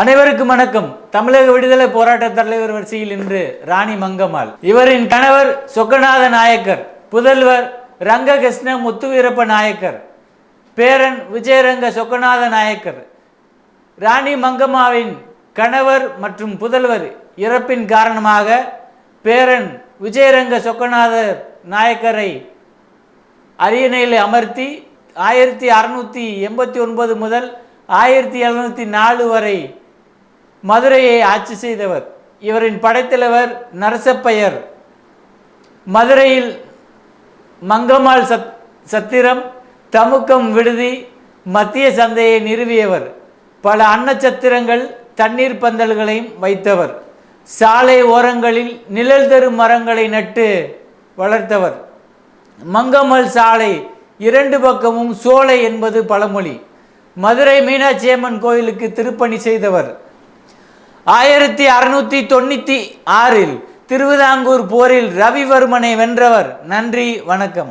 அனைவருக்கும் வணக்கம். தமிழக விடுதலை போராட்ட தலைவர் வரிசையில் இன்று ராணி மங்கம்மாள். இவரின் கணவர் சொக்கநாத நாயக்கர், புதல்வர் ரங்ககிருஷ்ண முத்துவீரப்ப நாயக்கர், பேரன் விஜயரங்க சொக்கநாத நாயக்கர். ராணி மங்கம்மாவின் கணவர் மற்றும் புதல்வர் இறப்பின் காரணமாக பேரன் விஜயரங்க சொக்கநாத நாயக்கரை அரியணையில் அமர்த்தி 1689 முதல் 1704 வரை மதுரையை ஆட்சி செய்தவர். இவரின் படைத்தலைவர் நரசப்பையர். மதுரையில் மங்கம்மாள் சத்திரம், தமுக்கம் விடுதி, மத்திய சந்தையை நிறுவியவர். பல அன்னச்சத்திரங்கள், தண்ணீர் பந்தல்களையும் வைத்தவர். சாலை ஓரங்களில் நிழல் தரும் மரங்களை நட்டு வளர்த்தவர். மங்கம்மாள் சாலை இரண்டு பக்கமும் சோலை என்பது பழமொழி. மதுரை மீனாட்சி அம்மன் கோயிலுக்கு திருப்பணி செய்தவர். 1696 திருவிதாங்கூர் போரில் ரவிவர்மனை வென்றவர். நன்றி, வணக்கம்.